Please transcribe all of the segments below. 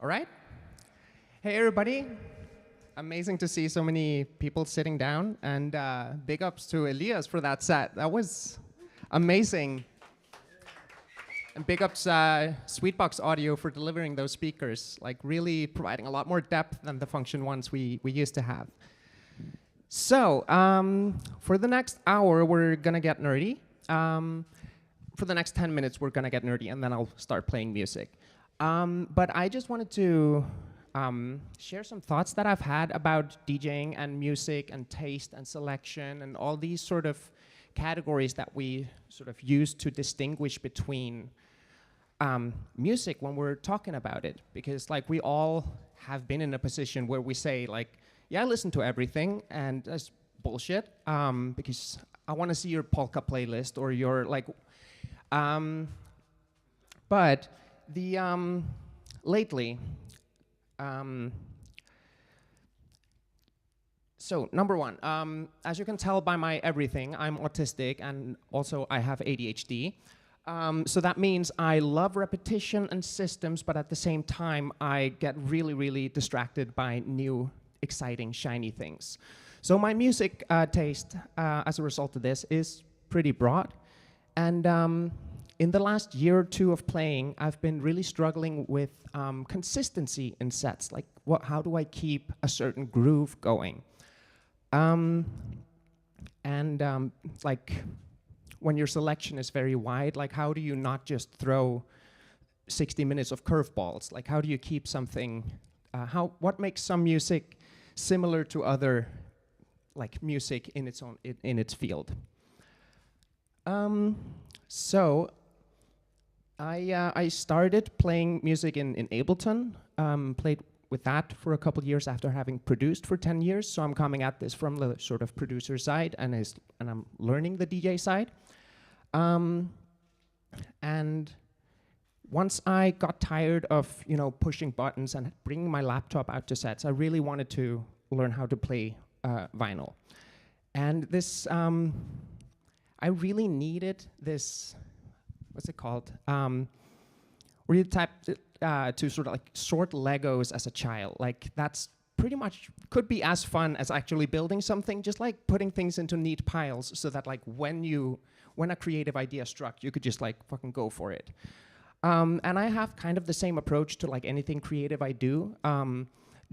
All right. Hey, everybody. Amazing to see so many people sitting down, and big ups to Elias for that set. That was amazing. And big ups Sweetbox Audio for delivering those speakers, like really providing a lot more depth than the function ones we used to have. So, for the next hour, we're gonna get nerdy. For the next 10 minutes, we're gonna get nerdy, and then I'll start playing music. But I just wanted to share some thoughts that I've had about DJing and music and taste and selection and all these sort of categories that we sort of use to distinguish between music when we're talking about it. Because like we all have been in a position where we say like, yeah, I listen to everything, and that's bullshit, because I want to see your polka playlist or your like, but the lately, so number one, as you can tell by my everything, I'm autistic and also I have ADHD. So that means I love repetition and systems, but at the same time, I get really, really distracted by new, exciting, shiny things. So my music taste, as a result of this, is pretty broad. And in the last year or two of playing, I've been really struggling with consistency in sets. Like, how do I keep a certain groove going? Like, when your selection is very wide, like, how do you not just throw 60 minutes of curveballs? Like, how do you keep something? What makes some music similar to other, like, music in its own in its field? So I started playing music in Ableton, played with that for a couple years after having produced for 10 years. So I'm coming at this from the sort of producer side, and I'm learning the DJ side. And once I got tired of pushing buttons and bringing my laptop out to sets, I really wanted to learn how to play vinyl. And this, I really needed this, what's it called? Where you type to sort of like sort Legos as a child. Like that's pretty much could be as fun as actually building something, just like putting things into neat piles so that like when a creative idea struck, you could just like fucking go for it. And I have kind of the same approach to like anything creative I do.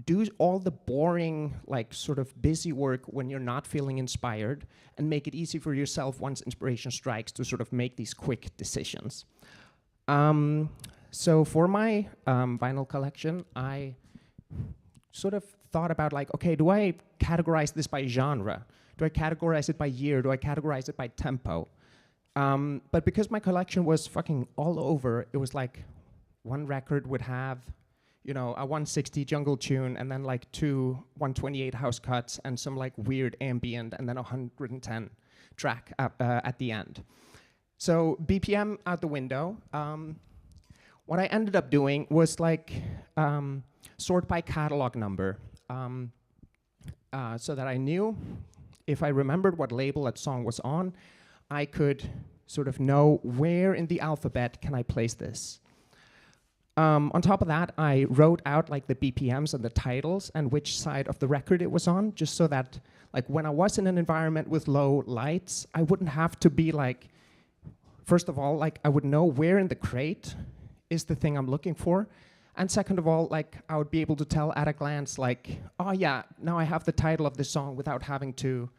Do all the boring, like sort of busy work when you're not feeling inspired, and make it easy for yourself once inspiration strikes to sort of make these quick decisions. So for my vinyl collection, I sort of thought about like, okay, do I categorize this by genre? Do I categorize it by year? Do I categorize it by tempo? But because my collection was fucking all over, it was like one record would have a 160 jungle tune, and then like two 128 house cuts, and some like weird ambient, and then a 110 track at the end. So BPM out the window. What I ended up doing was like sort by catalog number, so that I knew if I remembered what label that song was on, I could sort of know where in the alphabet can I place this. On top of that, I wrote out like the BPMs and the titles and which side of the record it was on, just so that like when I was in an environment with low lights, I wouldn't have to be like, first of all, like I would know where in the crate is the thing I'm looking for. And second of all, like I would be able to tell at a glance like, oh yeah, now I have the title of the song without having to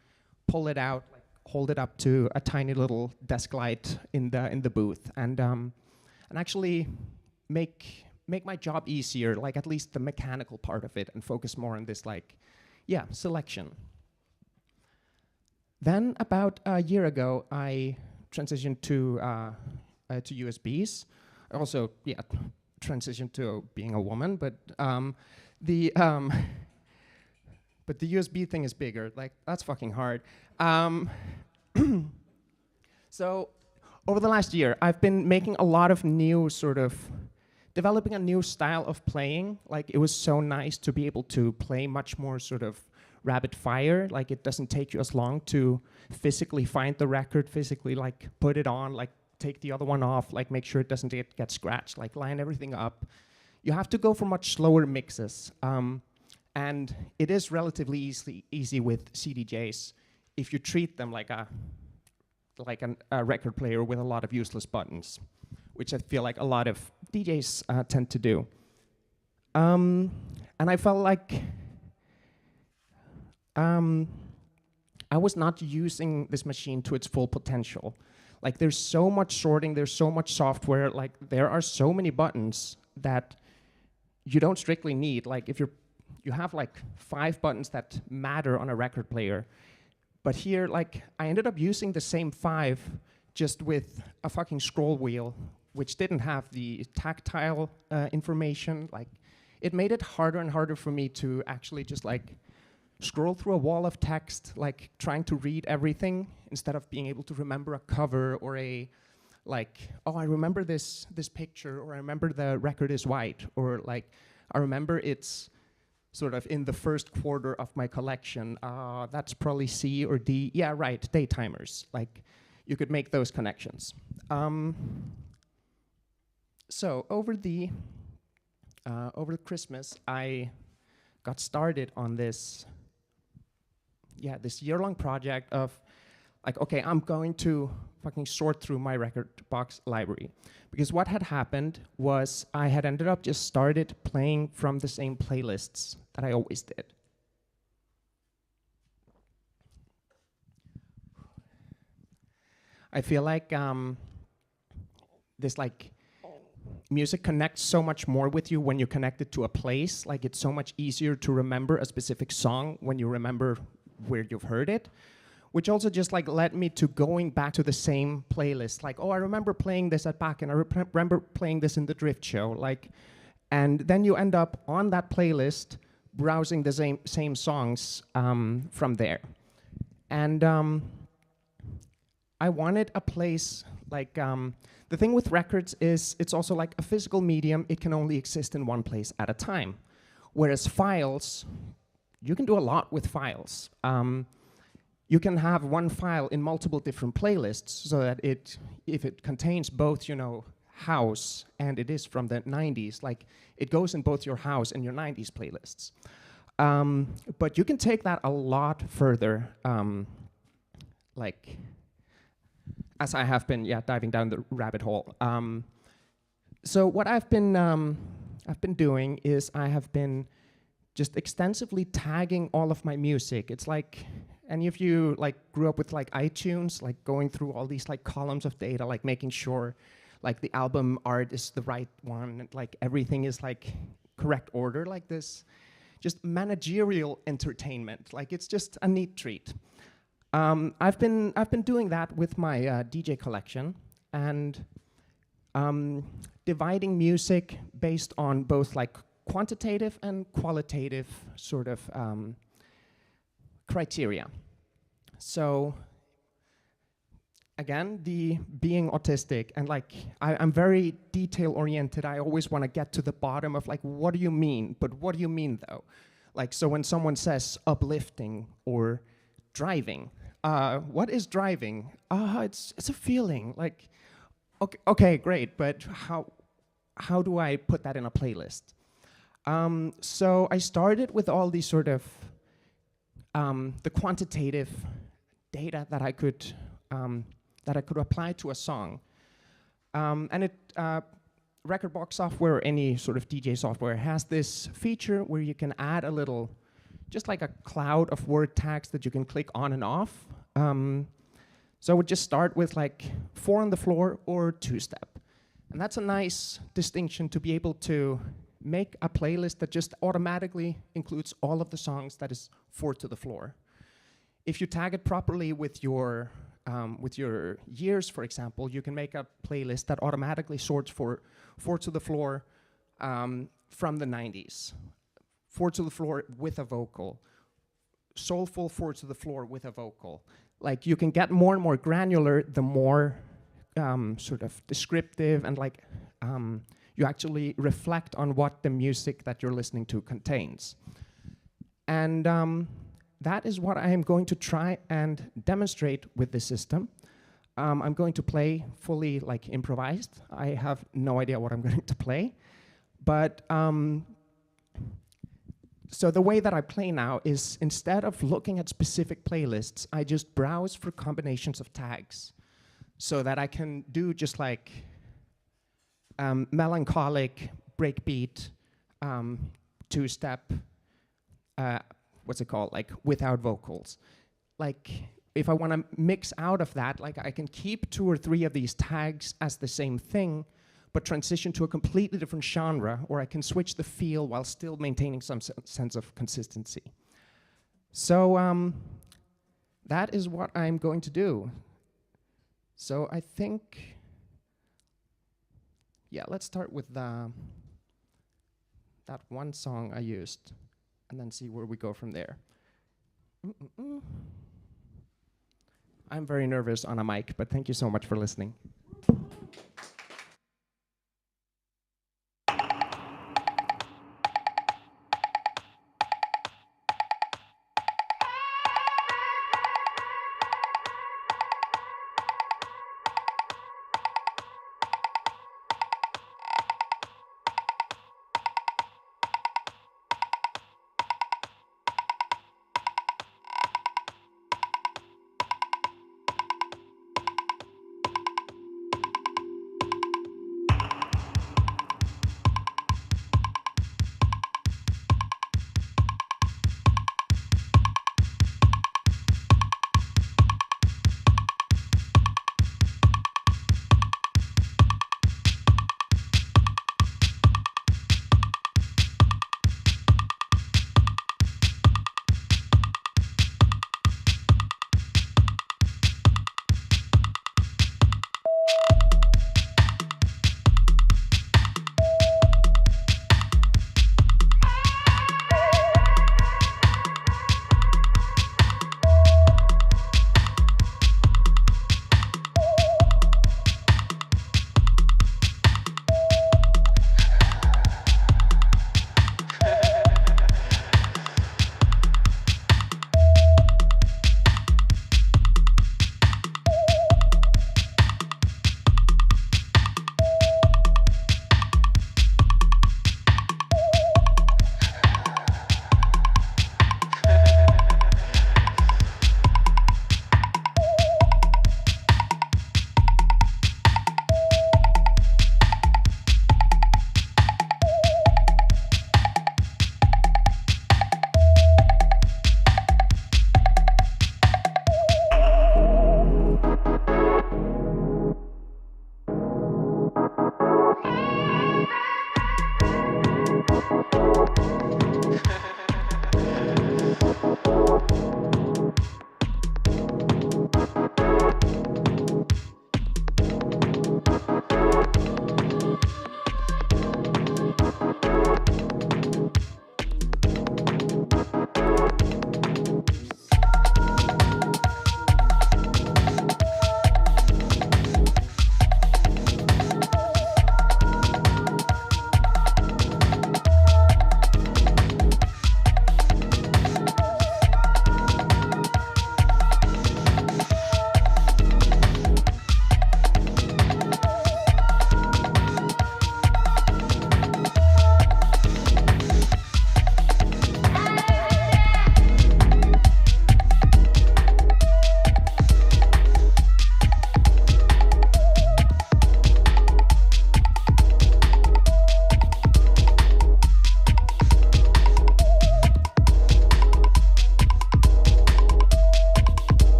pull it out, like hold it up to a tiny little desk light in the booth, and actually make my job easier, like at least the mechanical part of it, and focus more on this like, yeah, selection. Then about a year ago, I transitioned to USBs. I also, yeah, transitioned to being a woman, but the USB thing is bigger. Like that's fucking hard. So over the last year, I've been making a lot of new sort of developing a new style of playing. Like it was so nice to be able to play much more sort of rapid fire. Like it doesn't take you as long to physically find the record, physically like put it on, like take the other one off, like make sure it doesn't get scratched, like line everything up, you have to go for much slower mixes. And it is relatively easy with CDJs if you treat them like a record player with a lot of useless buttons, which I feel like a lot of DJs tend to do. And I felt like I was not using this machine to its full potential. Like, there's so much sorting, there's so much software, like there are so many buttons that you don't strictly need. Like, if you have like 5 buttons that matter on a record player, but here, like, I ended up using the same 5 just with a fucking scroll wheel, which didn't have the tactile information. Like, it made it harder and harder for me to actually just like scroll through a wall of text, like trying to read everything instead of being able to remember a cover or a, like, oh, I remember this picture, or I remember the record is white, or like, I remember it's sort of in the first quarter of my collection. That's probably C or D. Yeah, right, daytimers. Like, you could make those connections. So over the Christmas, I got started on this year-long project of like, okay, I'm going to fucking sort through my record box library. Because what had happened was I had ended up just started playing from the same playlists that I always did. I feel like this like music connects so much more with you when you connect it to a place. Like, it's so much easier to remember a specific song when you remember where you've heard it, which also just like led me to going back to the same playlist. Like, oh, I remember playing this at Back, and I remember playing this in the Drift show. Like, and then you end up on that playlist browsing the same songs from there. And I wanted a place like, the thing with records is it's also like a physical medium. It can only exist in one place at a time. Whereas files, you can do a lot with files. You can have one file in multiple different playlists so that if it contains both, you know, house and it is from the 90s, like it goes in both your house and your 90s playlists. But you can take that a lot further, like, as I have been, diving down the rabbit hole. So what I've been doing is I have been just extensively tagging all of my music. It's like, any of you like grew up with like iTunes, like going through all these like columns of data, like making sure like the album art is the right one, and like everything is like correct order, like this, just managerial entertainment. Like, it's just a neat treat. I've been doing that with my DJ collection, and dividing music based on both like quantitative and qualitative sort of criteria. So again, the being autistic, and like I'm very detail oriented. I always want to get to the bottom of like, what do you mean? But what do you mean though? Like, so when someone says uplifting or driving, what is driving? It's a feeling. Like, okay, great, but how do I put that in a playlist? So I started with all these sort of the quantitative data that I could apply to a song, and Rekordbox software or any sort of DJ software has this feature where you can add a little, just like a cloud of word tags that you can click on and off. So I would just start with like 4 on the floor or 2-step. And that's a nice distinction to be able to make a playlist that just automatically includes all of the songs that is 4 to the floor. If you tag it properly with your years, for example, you can make a playlist that automatically sorts for 4 to the floor from the 90s. 4 to the floor with a vocal. Soulful 4 to the floor with a vocal. Like, you can get more and more granular the more sort of descriptive and like you actually reflect on what the music that you're listening to contains. And that is what I am going to try and demonstrate with this system. I'm going to play fully like improvised. I have no idea what I'm going to play, But so the way that I play now is instead of looking at specific playlists, I just browse for combinations of tags so that I can do just like melancholic, breakbeat, two-step, what's it called, like without vocals. Like if I want to mix out of that, like I can keep 2 or 3 of these tags as the same thing, but transition to a completely different genre, or I can switch the feel while still maintaining some sense of consistency. So that is what I'm going to do. So I think, yeah, let's start with that one song I used, and then see where we go from there. I'm very nervous on a mic, but thank you so much for listening.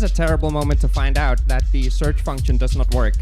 is a terrible moment to find out that the search function does not work.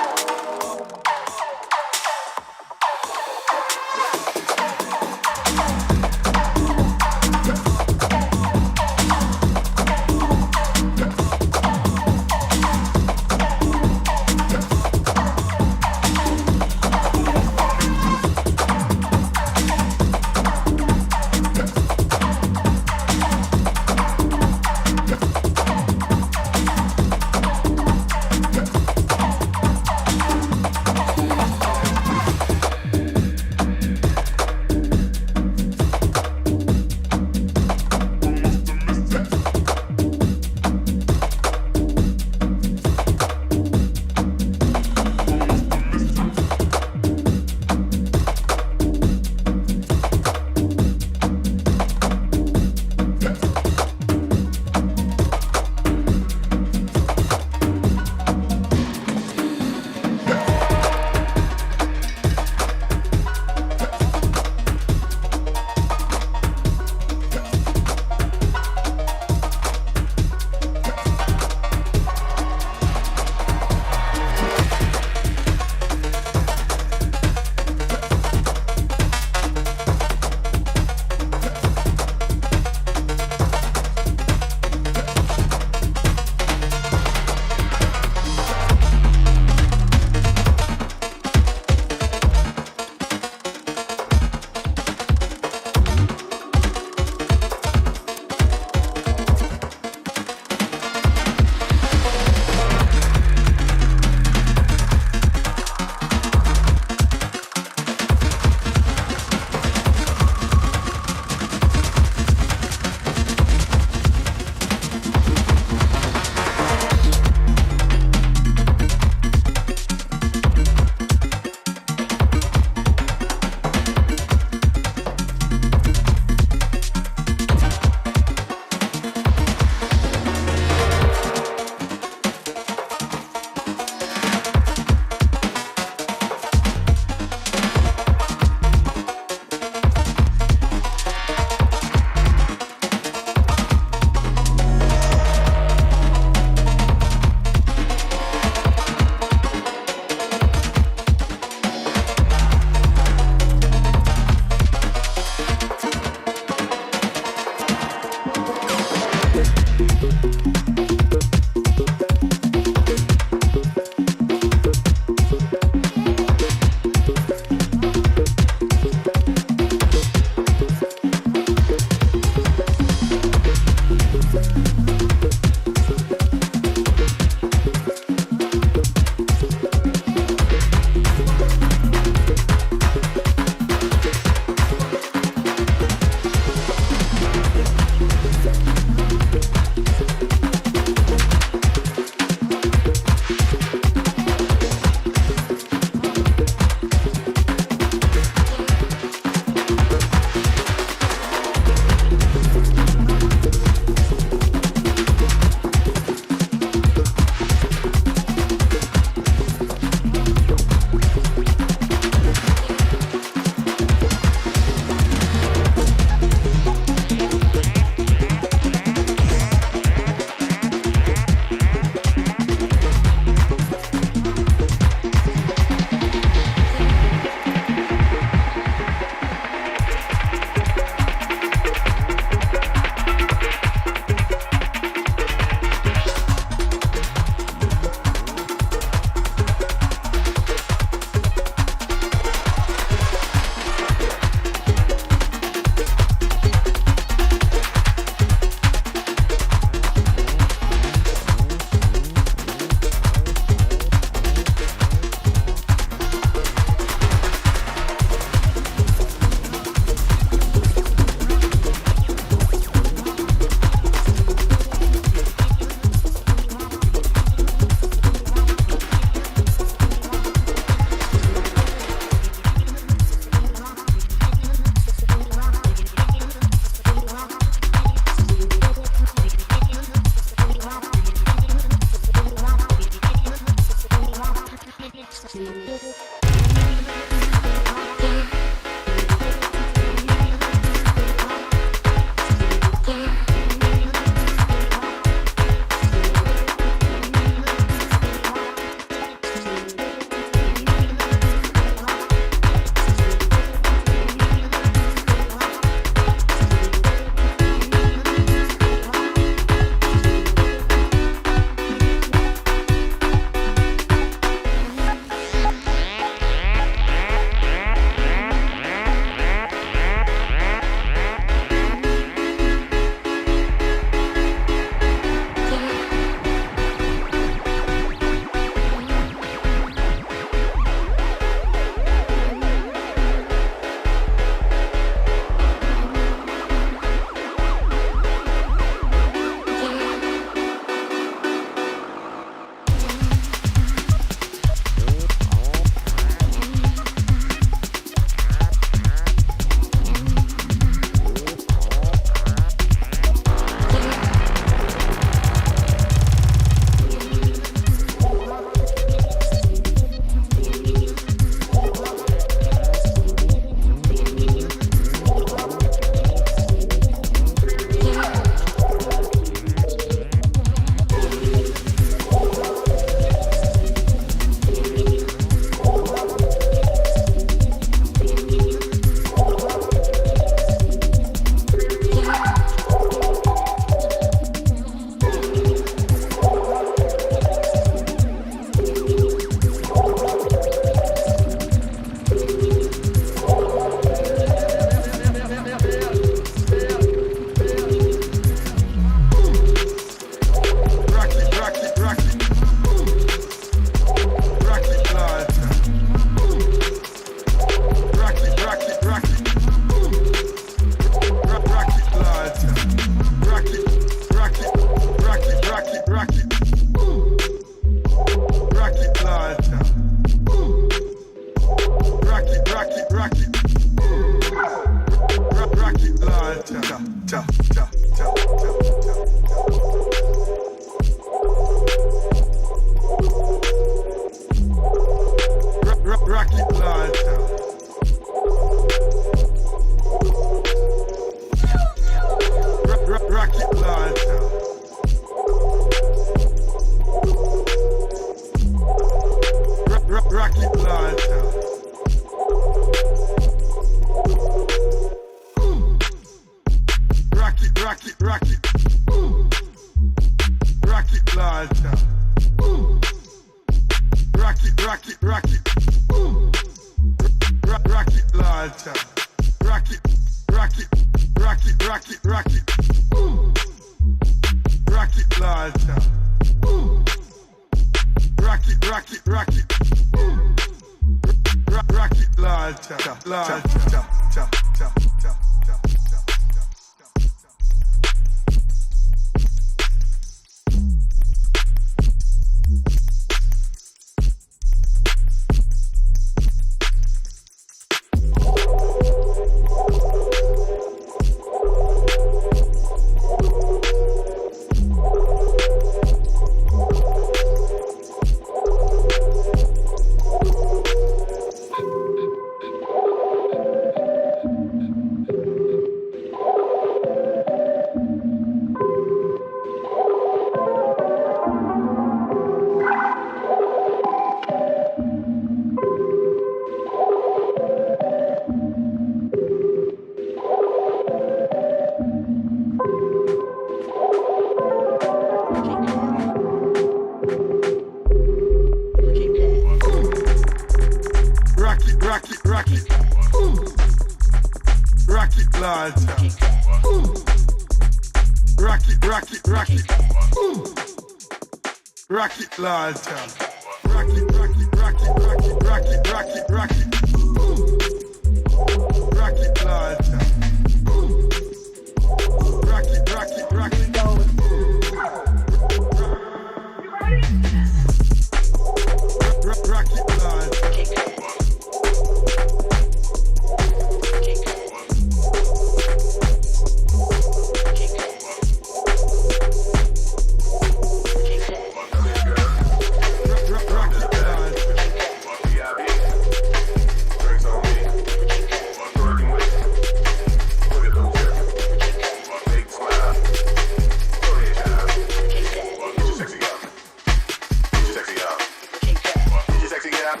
Come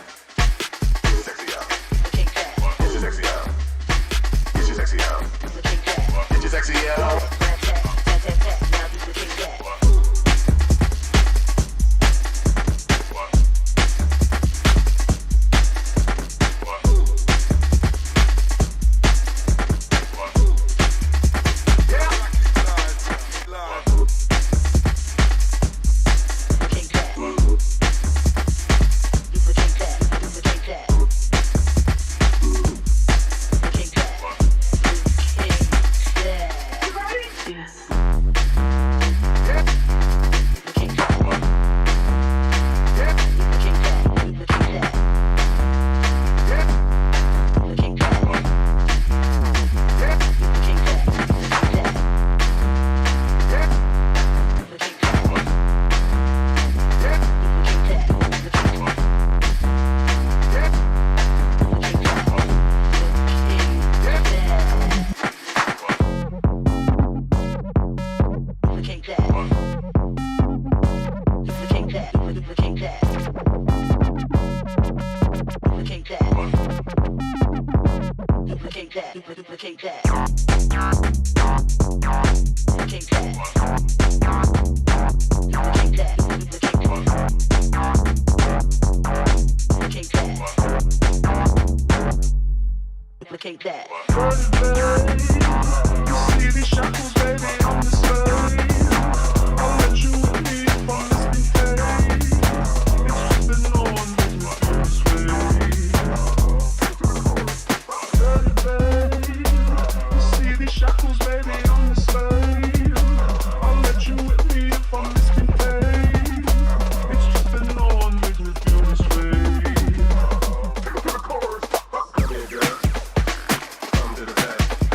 to the back.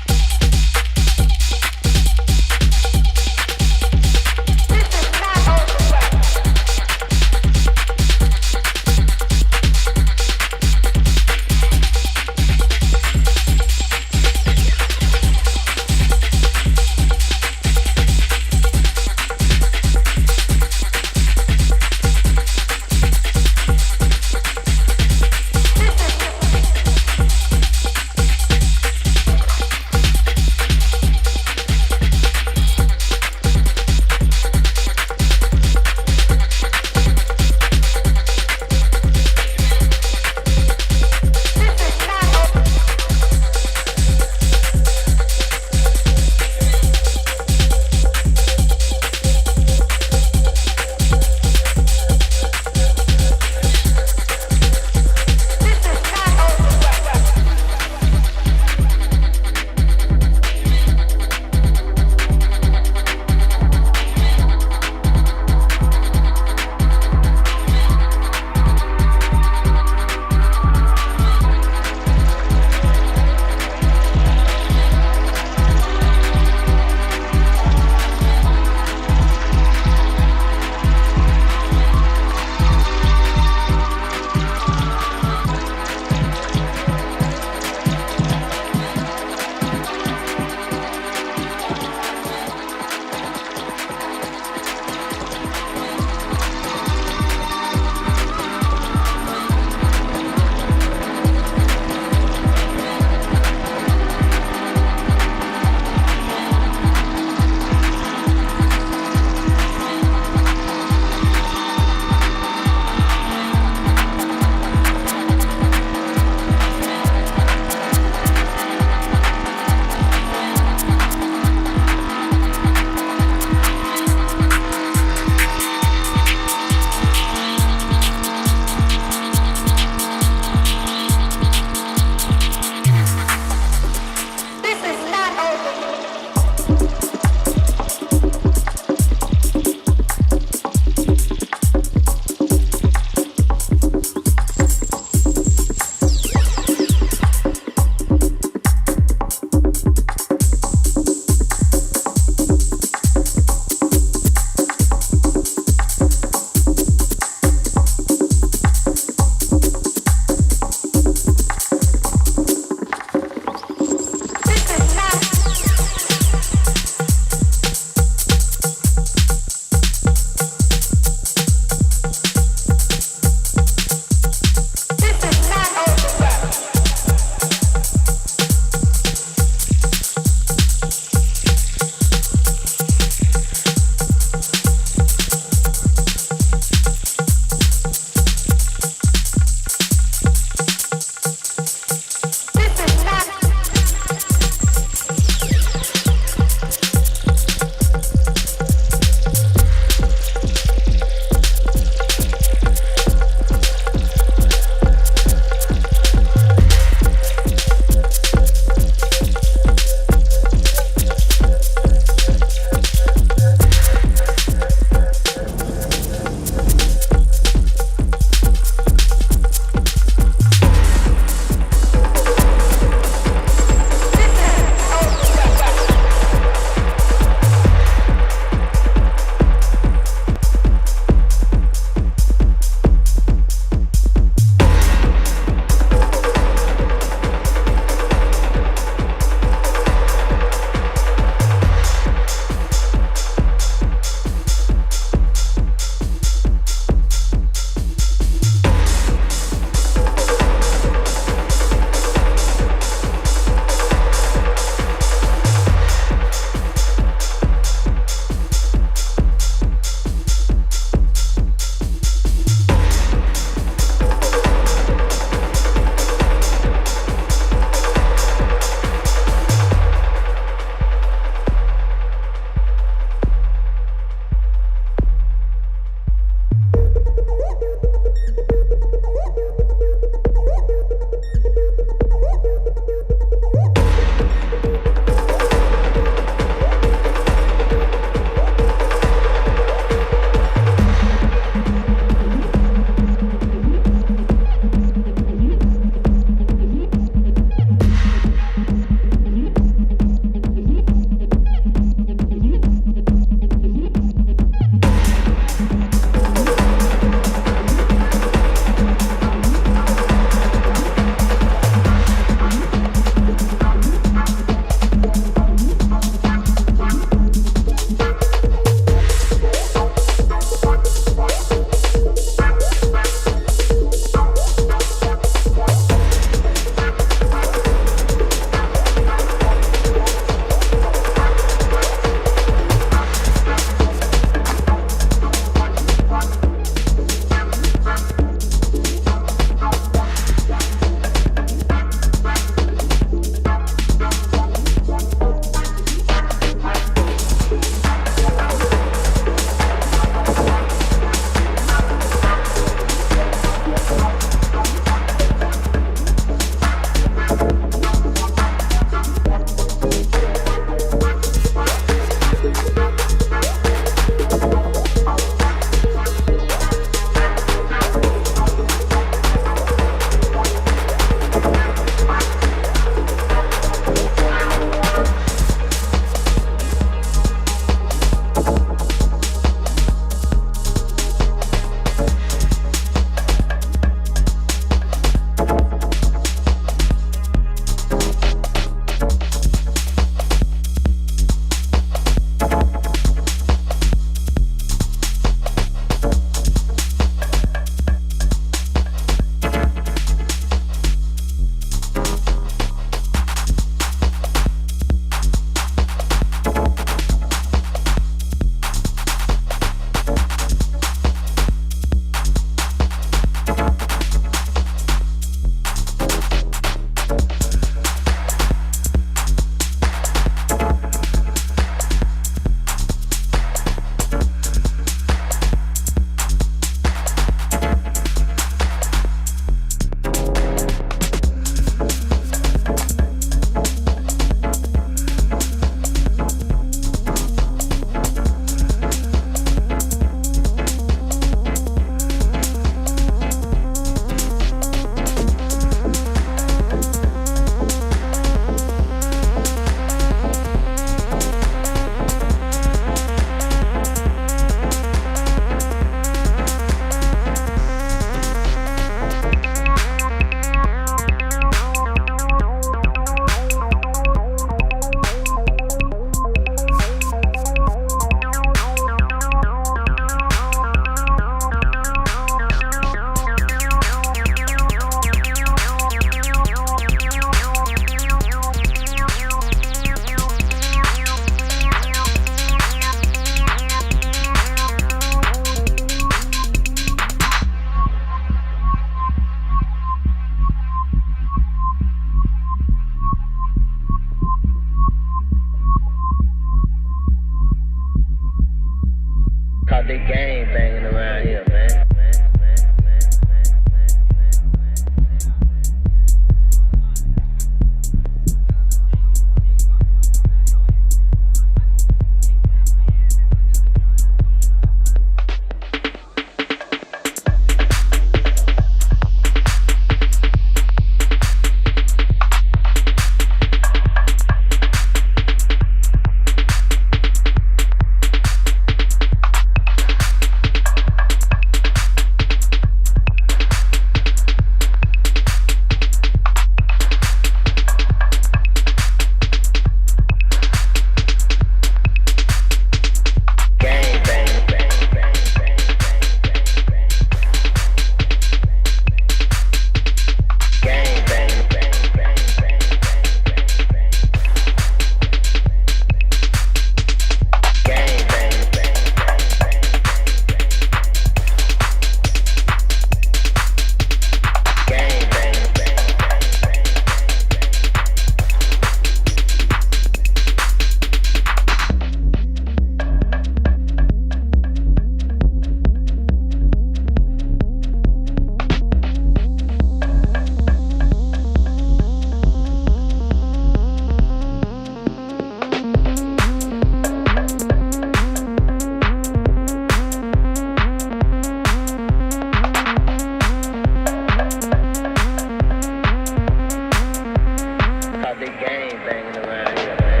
banging around here, man.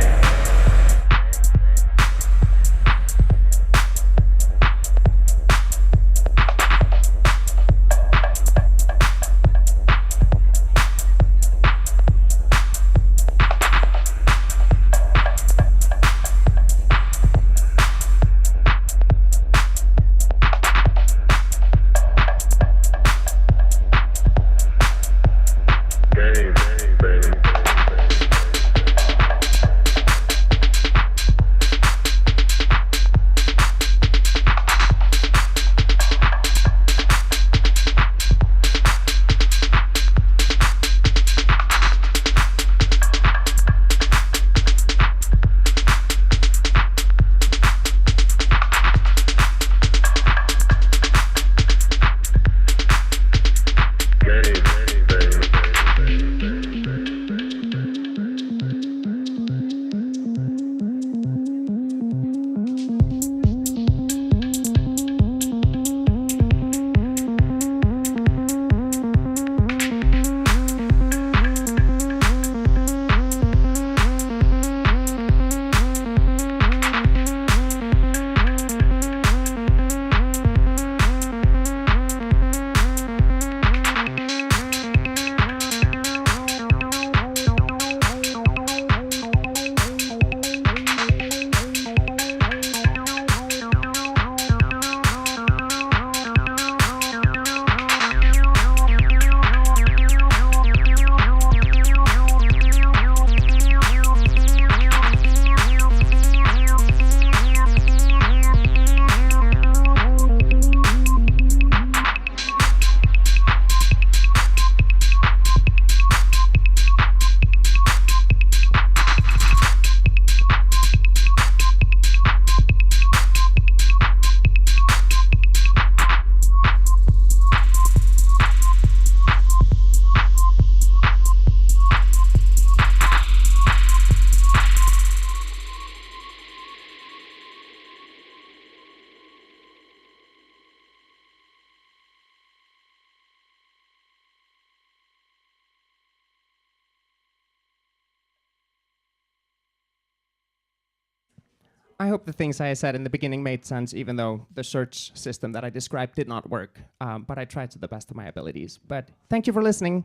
I hope the things I said in the beginning made sense, even though the search system that I described did not work. But I tried to the best of my abilities. But thank you for listening.